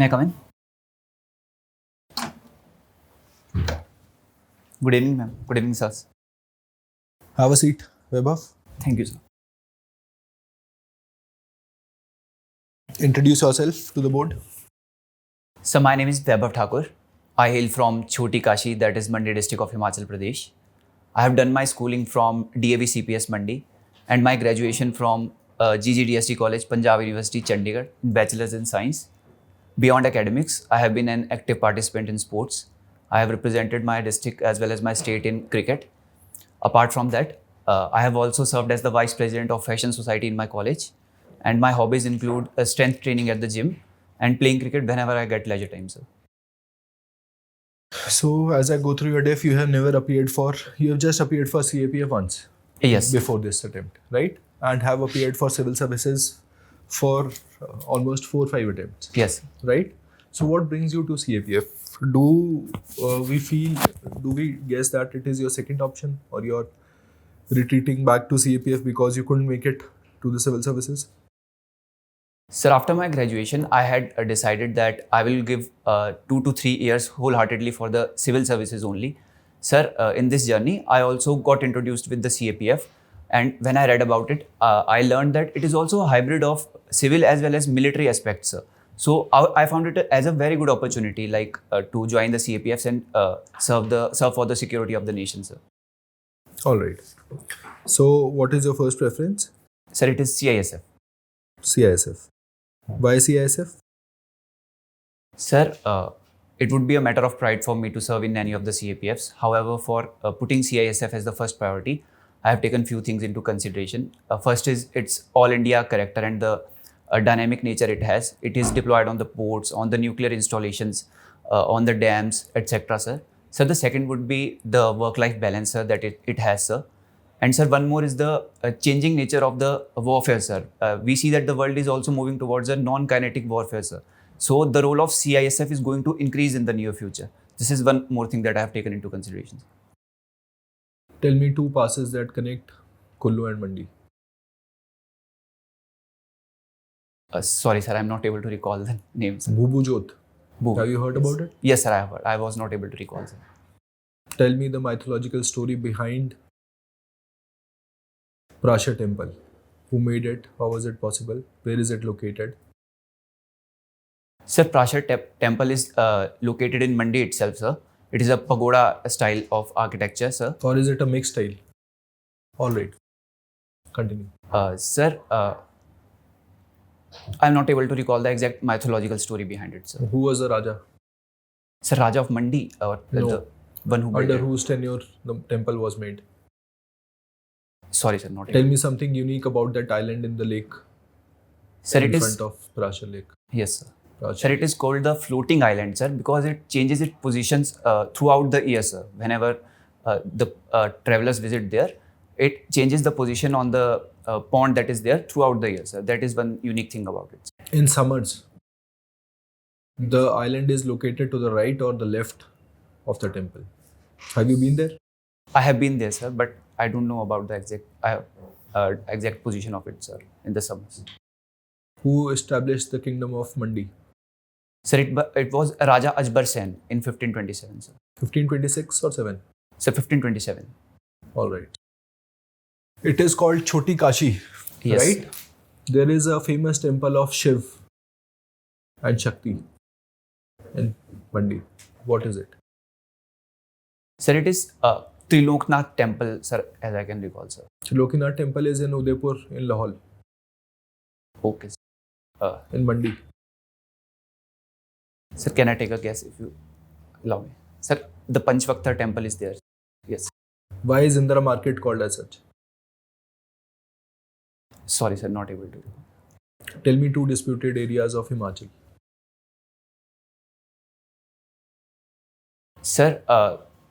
May I come in? Good evening, ma'am. Good evening, sirs. Have a seat, Vaibhav. Thank you, sir. Introduce yourself to the board. So, my name is Vaibhav Thakur. I hail from Choti Kashi, that is Mandi district of Himachal Pradesh. I have done my schooling from DAV CPS Mandi and my graduation from GGDST College, Punjab University, Chandigarh, Bachelor's in Science. Beyond academics, I have been an active participant in sports. I have represented my district as well as my state in cricket. Apart from that, I have also served as the Vice President of Fashion Society in my college. And my hobbies include strength training at the gym and playing cricket whenever I get leisure time, sir. So, as I go through your DEF, you have just appeared for CAPF once. Yes. Before this attempt, right? And have appeared for civil services for almost 4 or 5 attempts. Yes. Right? So, what brings you to CAPF? Do we guess that it is your second option, or you're retreating back to CAPF because you couldn't make it to the civil services? Sir, after my graduation, I had decided that I will give 2 to 3 years wholeheartedly for the civil services only. Sir, in this journey, I also got introduced with the CAPF. And when I read about it, I learned that it is also a hybrid of civil as well as military aspects, sir. So I found it as a very good opportunity, like to join the CAPFs and serve for the security of the nation, sir. All right. So, what is your first preference? Sir, it is CISF. CISF. Why CISF? Sir, it would be a matter of pride for me to serve in any of the CAPFs. However, for putting CISF as the first priority, I have taken few things into consideration. First is its all India character and the dynamic nature it has. It is deployed on the ports, on the nuclear installations, on the dams, etc., sir. So the second would be the work-life balance, sir, that it has, sir. And sir, one more is the changing nature of the warfare, sir. We see that the world is also moving towards a non-kinetic warfare, sir. So the role of CISF is going to increase in the near future. This is one more thing that I have taken into consideration. Tell me 2 passes that connect Kullu and Mandi. Sorry, sir, I'm not able to recall the names. Bhubujot. Boo. Have you heard Yes. about it? Yes, sir, I have heard. I was not able to recall, sir. Tell me the mythological story behind Prasha temple. Who made it? How was it possible? Where is it located? Sir, Prasha temple is located in Mandi itself, sir. It is a pagoda style of architecture, sir. Or is it a mixed style? All right. Continue. Sir, I'm not able to recall the exact mythological story behind it, sir. Who was the Raja? Sir, Raja of Mandi, or No. the one who Under built it? whose tenure the temple was made? Sorry, sir, not Tell able. me something unique about that island in the lake. Sir, in it is. front of Prasha Lake. Yes, sir. Prasha. Sir, it is called the floating island, sir, because it changes its positions throughout the year, sir. Whenever the travelers visit there, it changes the position on the pond that is there throughout the year, sir. That is one unique thing about it. In summers, the island is located to the right or the left of the temple. Have you been there? I have been there, sir, but I don't know about the exact position of it, sir, in the summers. Who established the kingdom of Mandi? Sir, it was Raja Ajbar Sen in 1527, sir. 1526 or 7? Sir, 1527. All right. It is called Choti Kashi, Yes. right? There is a famous temple of Shiv and Shakti in Mandi. What is it? Sir, it is Triloknath temple, sir, as I can recall, sir. Lokinath temple is in Udaipur in Lahore, Okay, sir. in Mandi. Sir, can I take a guess if you allow me? Sir, the Panchvakta temple is there. Yes. Why is Indra Market called as such? Sorry, sir, not able to. Tell me 2 disputed areas of Himachal. Sir,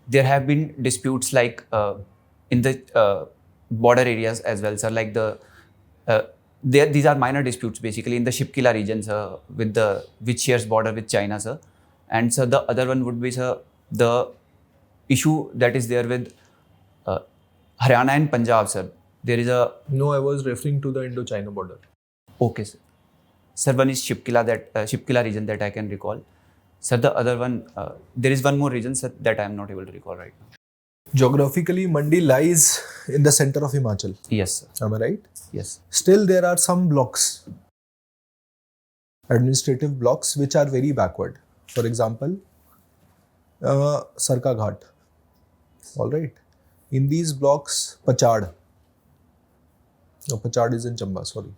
there have been disputes like in the border areas as well, sir. Like these are minor disputes basically in the Shipkila region, sir, which shares border with China, sir. And sir, the other one would be, sir, the issue that is there with Haryana and Punjab, sir. There is a. No, I was referring to the Indo-China border. Okay, sir. Sir, one is Shipkila region that I can recall. Sir, the other one, there is one more region, sir, that I am not able to recall right now. Geographically, Mandi lies in the center of Himachal. Yes, sir. Am I right? Yes. Still, there are some blocks, administrative blocks, which are very backward. For example, Sarka Ghat. All right. In these blocks, Pachad. No, Pachad is in Chamba, sorry.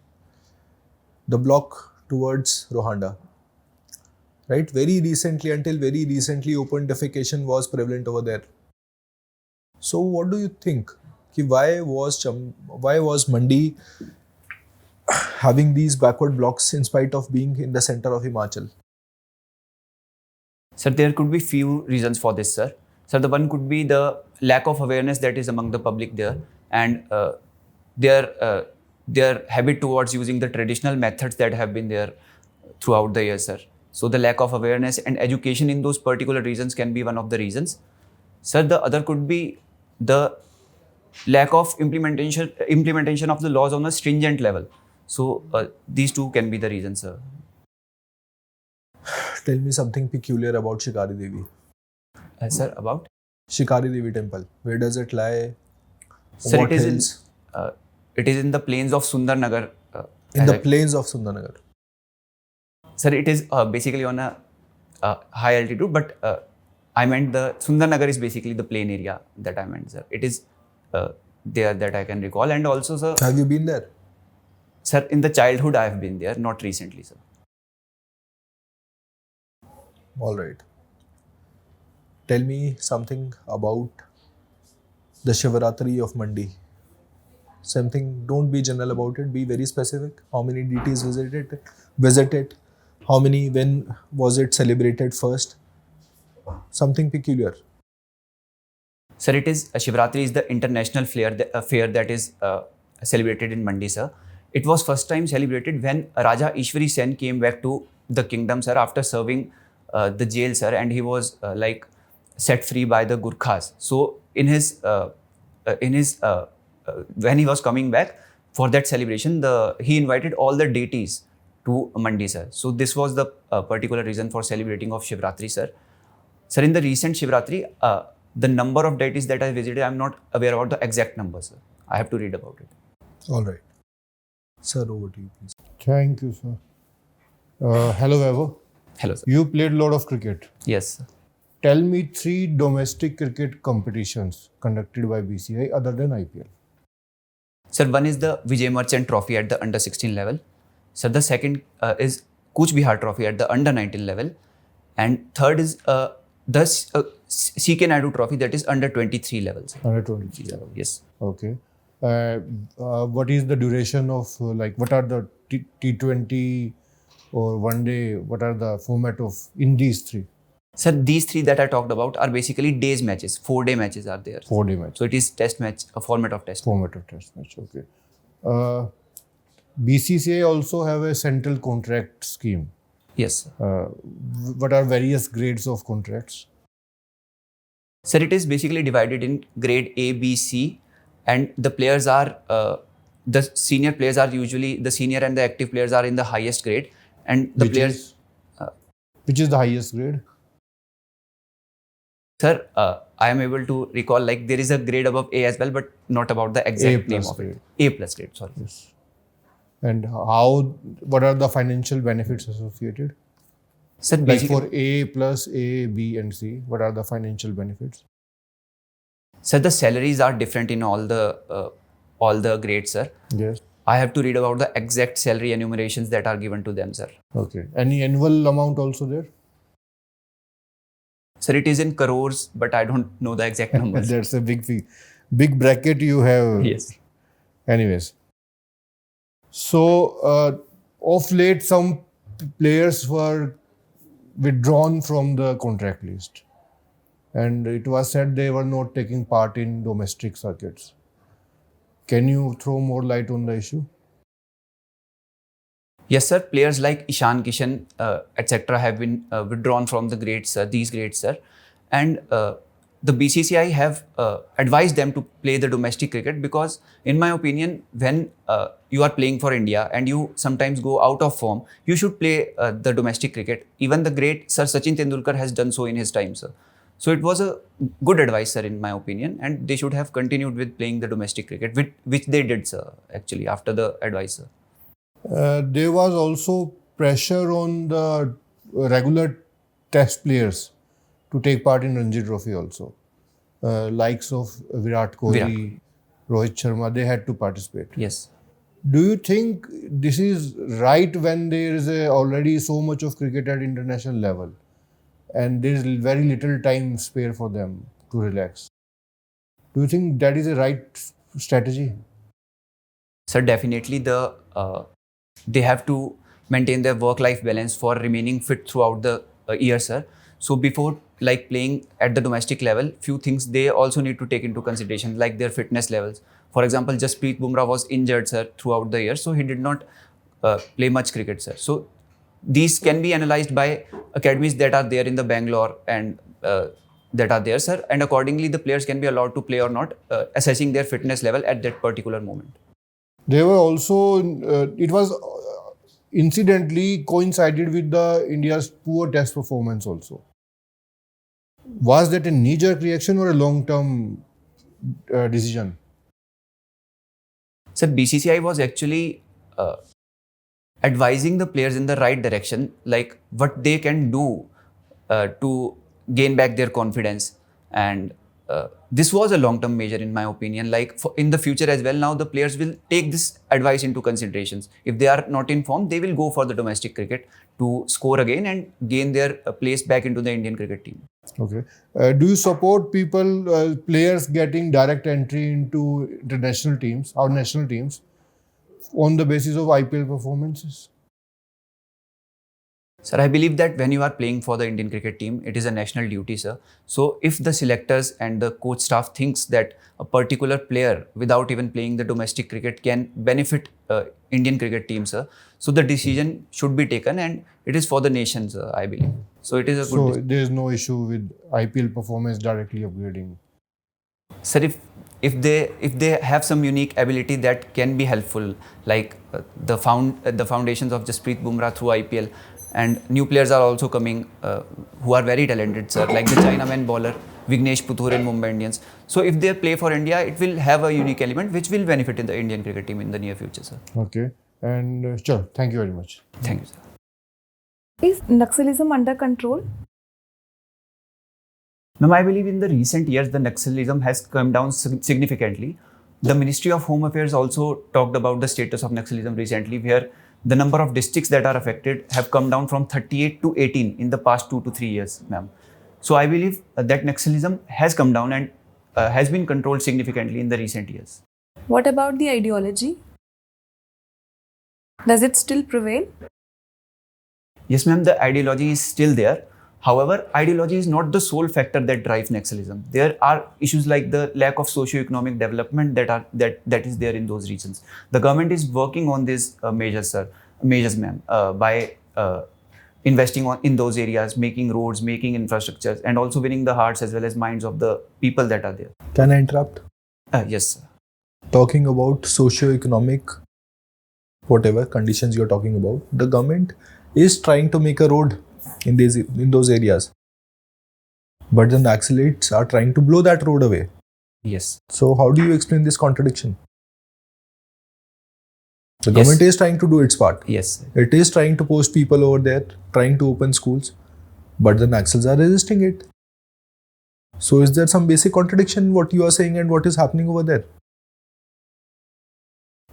The block towards Rohanda. Right? Very recently, until very recently, open defecation was prevalent over there. So, what do you think? Why was Mandi having these backward blocks in spite of being in the center of Himachal? Sir, there could be few reasons for this, sir. Sir, the one could be the lack of awareness that is among the public there, and their habit towards using the traditional methods that have been there throughout the years, sir. So the lack of awareness and education in those particular regions can be one of the reasons. Sir, the other could be the lack of implementation of the laws on a stringent level. So these two can be the reasons, sir. Tell me something peculiar about Shikari Devi. Sir, about? Shikari Devi temple. Where does it lie? Sir, What hills? It is in the plains of Sundarnagar. In the plains of Sundarnagar. Sir, it is basically on a high altitude, but I meant the Sundarnagar is basically the plain area that I meant, sir. It is there that I can recall. And also, sir... Have you been there? Sir, in the childhood I have been there, not recently, sir. All right. Tell me something about the Shivaratri of Mandi. Something, don't be general about it, be very specific. How many deities visit it? How many, when was it celebrated first? Something peculiar. Sir, it is Shivratri is the international fair that is celebrated in Mandi, sir. It was first time celebrated when Raja Ishwari Sen came back to the kingdom, sir, after serving the jail, sir, and he was set free by the Gurkhas. So in his when he was coming back for that celebration, he invited all the deities to Mandi, sir. So this was the particular reason for celebrating of Shivratri, sir. Sir, in the recent Shivratri, the number of deities that I visited, I am not aware about the exact number, sir. I have to read about it. All right. Sir, over to you, please. Thank you, sir. Hello, Vaibhav. Hello, sir. You played a lot of cricket. Yes, sir. Tell me 3 domestic cricket competitions conducted by BCI other than IPL. Sir, one is the Vijay Merchant Trophy at the under-16 level. Sir, the second is Kuch Bihar Trophy at the under-19 level. And third is the CK Naidu Trophy, that is under-23 levels. Under-23 level. Yes. Okay. What is the duration of, what are the T20 or one day, what are the format of in these 3? Sir, these 3 that I talked about are basically days matches. 4-day matches are there. 4-day match. So it is test match, a format of test. Format of test match, okay. BCCI also have a central contract scheme. Yes. What are various grades of contracts? Sir, it is basically divided in grade A, B, C, and the players are, the senior players are usually, the senior and the active players are in the highest grade, and the players... Which is the highest grade? Sir, I am able to recall, there is a grade above A as well, but not about the exact name of it. A plus grade, sorry. Yes. And what are the financial benefits associated? Sir, like for A plus, A, B and C, what are the financial benefits? Sir, the salaries are different in all the grades, sir. Yes. I have to read about the exact salary enumerations that are given to them, sir. Okay. Any annual amount also there? Sir, it is in crores, but I don't know the exact numbers. That's a big bracket you have. Yes. Anyways. So, of late, some players were withdrawn from the contract list. And it was said they were not taking part in domestic circuits. Can you throw more light on the issue? Yes, sir. Players like Ishan Kishan, etc. have been withdrawn from the grades, these grades, sir. And the BCCI have advised them to play the domestic cricket because, in my opinion, when you are playing for India and you sometimes go out of form, you should play the domestic cricket. Even the great Sir Sachin Tendulkar has done so in his time, sir. So it was a good advice, sir, in my opinion, and they should have continued with playing the domestic cricket, which they did, sir, actually, after the advice, sir. There was also pressure on the regular test players to take part in Ranji Trophy also. Likes of Virat Kohli, Rohit Sharma, they had to participate. Yes. Do you think this is right when there is already so much of cricket at international level and there is very little time spare for them to relax? Do you think that is a right strategy? Sir, definitely they have to maintain their work-life balance for remaining fit throughout the year, sir. So before playing at the domestic level, few things they also need to take into consideration, like their fitness levels. For example, Jasprit Bumrah was injured, sir, throughout the year, so he did not play much cricket, sir. So these can be analyzed by academies that are there in the Bangalore and that are there, sir. And accordingly, the players can be allowed to play or not, assessing their fitness level at that particular moment. They were also, it was incidentally coincided with the India's poor test performance also. Was that a knee-jerk reaction or a long-term decision? Sir, BCCI was actually advising the players in the right direction, like what they can do to gain back their confidence. And this was a long-term measure, in my opinion. Like in the future as well, now the players will take this advice into considerations. If they are not in form, they will go for the domestic cricket to score again and gain their place back into the Indian cricket team. Okay. Do you support players getting direct entry into international teams or national teams on the basis of IPL performances? Sir, I believe that when you are playing for the Indian cricket team, it is a national duty, sir. So if the selectors and the coach staff thinks that a particular player, without even playing the domestic cricket, can benefit Indian cricket team, sir, so the decision should be taken, and it is for the nation, sir, I believe. So it is a good. So there is no issue with IPL performance directly upgrading. Sir, if they have some unique ability that can be helpful, like the foundations of Jasprit Bumrah through IPL, and new players are also coming who are very talented, sir, like the Chinaman bowler Vignesh Puthur in Mumbai Indians. So if they play for India, it will have a unique element which will benefit in the Indian cricket team in the near future, sir. Okay. And sure, thank you very much. Thank you, sir. Is Naxalism under control? Ma'am, I believe in the recent years, the Naxalism has come down significantly. The Ministry of Home Affairs also talked about the status of Naxalism recently, where the number of districts that are affected have come down from 38 to 18 in the past 2 to 3 years, ma'am. So I believe that Naxalism has come down and has been controlled significantly in the recent years. What about the ideology? Does it still prevail? Yes, ma'am, the ideology is still there. However, ideology is not the sole factor that drives Naxalism. There are issues like the lack of socio-economic development that is there in those regions. The government is working on these measures, ma'am, by investing in those areas, making roads, making infrastructures, and also winning the hearts as well as minds of the people that are there. Can I interrupt? Yes, sir. Talking about socio-economic, whatever conditions you're talking about, the government is trying to make a road in those areas. But the Naxalites are trying to blow that road away. Yes. So how do you explain this contradiction? The government is trying to do its part. Yes. It is trying to post people over there, trying to open schools, but the Naxals are resisting it. So is there some basic contradiction in what you are saying and what is happening over there?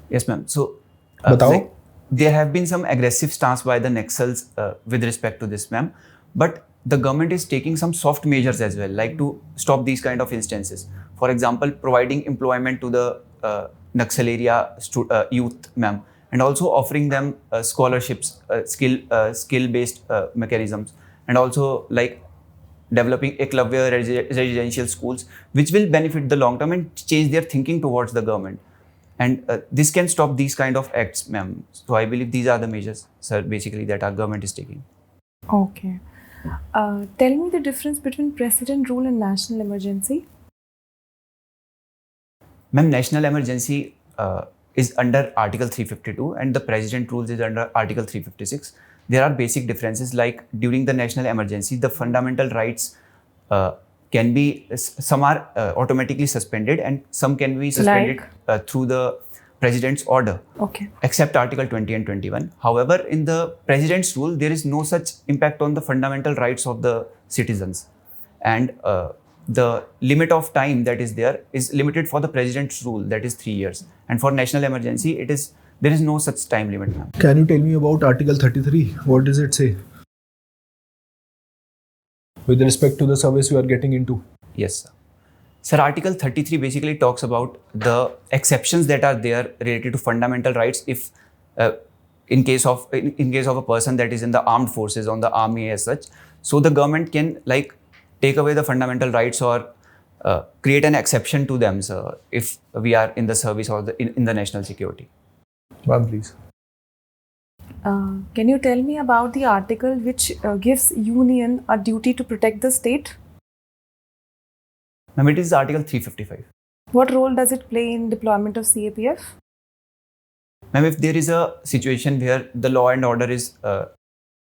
Yes, ma'am. So, Batao? There have been some aggressive stance by the Naxals with respect to this, ma'am. But the government is taking some soft measures as well, like to stop these kind of instances. For example, providing employment to the Naxal area youth, ma'am, and also offering them scholarships, skill-based mechanisms, and also like developing Eklavya residential schools, which will benefit the long term and change their thinking towards the government. And this can stop these kind of acts, ma'am. So I believe these are the measures, sir, basically that our government is taking. Okay. Tell me the difference between president rule and national emergency. Ma'am, national emergency is under Article 352 and the president rules is under Article 356. There are basic differences, like during the national emergency, the fundamental rights can be, some are automatically suspended and some can be suspended through the president's order. Okay. Except Article 20 and 21. However, in the president's rule, there is no such impact on the fundamental rights of the citizens. And the limit of time that is there is limited for the president's rule, that is 3 years. And for national emergency, there is no such time limit, ma'am. Can you tell me about Article 33? What does it say? With respect to the service you are getting into. Yes, sir. Sir, Article 33 basically talks about the exceptions that are there related to fundamental rights if in case of a person that is in the armed forces, on the army as such. So the government can take away the fundamental rights or create an exception to them, sir, if we are in the service or in the national security. Ma'am, please. Can you tell me about the article which gives union a duty to protect the state? Ma'am, it is Article 355. What role does it play in deployment of CAPF? Ma'am, if there is a situation where the law and order is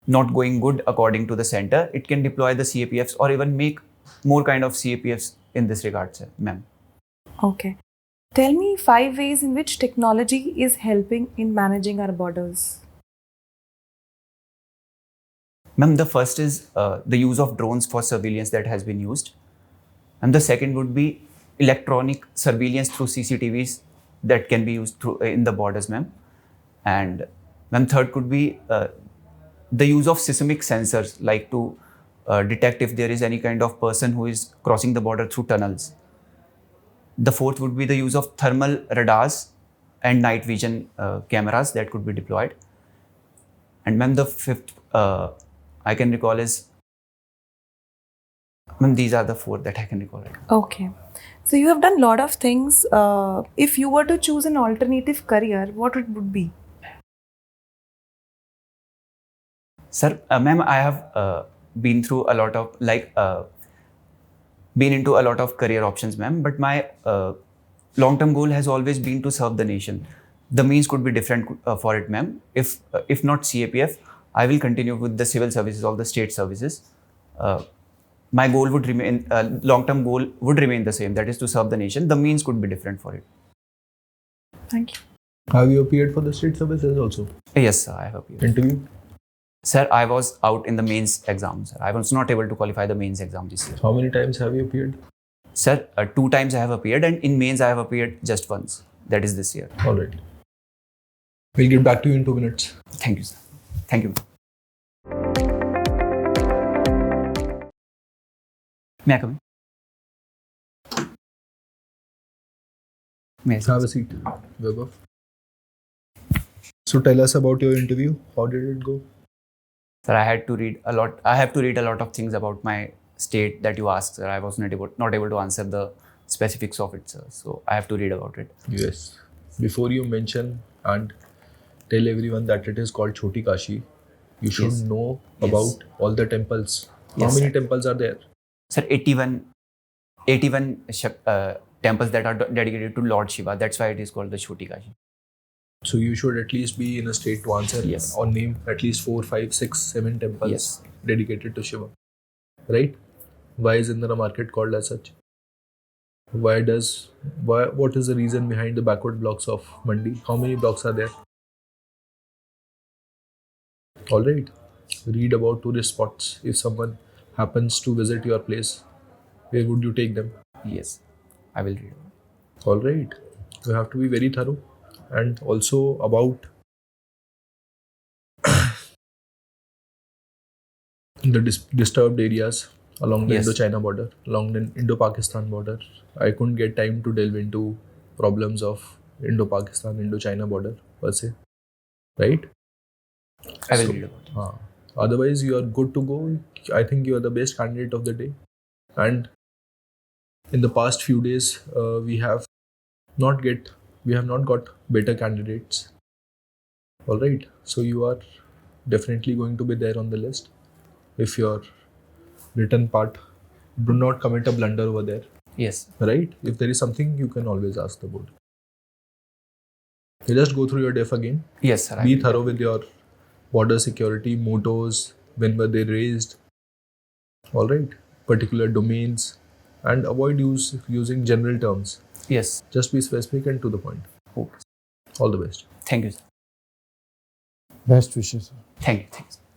not going good according to the center, it can deploy the CAPFs or even make more kind of CAPFs in this regard, sir, ma'am. Okay. Tell me 5 ways in which technology is helping in managing our borders. Ma'am, the first is the use of drones for surveillance that has been used. And the second would be electronic surveillance through CCTVs that can be used in the borders, ma'am. And ma'am, third could be the use of seismic sensors, like to detect if there is any kind of person who is crossing the border through tunnels. The fourth would be the use of thermal radars and night vision cameras that could be deployed. And ma'am, the fifth I can recall is, ma'am, these are the 4 that I can recall. Okay. So you have done a lot of things. If you were to choose an alternative career, what it would be? Sir, ma'am, I have been through a lot of been into a lot of career options, ma'am. But my long-term goal has always been to serve the nation. The means could be different for it, ma'am. If not CAPF, I will continue with the civil services or the state services. My goal would remain, long-term goal would remain the same, that is to serve the nation. The means could be different for it. Thank you. Have you appeared for the state services also? Yes, sir, I have appeared. Interview? Sir, I was out in the mains exam, sir. I was not able to qualify the mains exam this year. How many times have you appeared? Sir, 2 times I have appeared, and in mains I have appeared just once. That is this year. All right. We'll get back to you in 2 minutes. Thank you, sir. Thank you. May I come in? May I, sir? Have a seat, Vaibhav. So tell us about your interview. How did it go? Sir, I had to read a lot. I have to read a lot of things about my state that you asked, sir. I was not able to answer the specifics of it, sir. So I have to read about it. Yes. Before you mention and tell everyone that it is called Choti Kashi, you should Yes. know Yes. about all the temples. How Yes, many sir. temples are there? Sir, 81 temples that are dedicated to Lord Shiva. That's why it is called the Choti Kashi. So you should at least be in a state to answer Yes. or name at least 4, 5, 6, 7 temples Yes. dedicated to Shiva. Right? Why is Indra market called as such? What is the reason behind the backward blocks of Mandi? How many blocks are there? Alright. Read about tourist spots. If someone happens to visit your place, where would you take them? Yes, I will read. Alright. You have to be very thorough. And also about the disturbed areas along the Yes. Indo-China border, along the Indo-Pakistan border. I couldn't get time to delve into problems of Indo-Pakistan, Indo-China border per se. Right? I will So- read about it. Otherwise, you are good to go. I think you are the best candidate of the day. And in the past few days, we have not got better candidates. All right. So you are definitely going to be there on the list. if your written part, do not commit a blunder over there, Yes. right? If there is something, you can always ask the board. You just go through your DEF again. Yes, sir. I Be will. thorough with your border security, mottos, when were they raised, all right, particular domains, and avoid using general terms. Yes. Just be specific and to the point. Okay. All the best. Thank you, sir. Best wishes. Thank you. Thanks.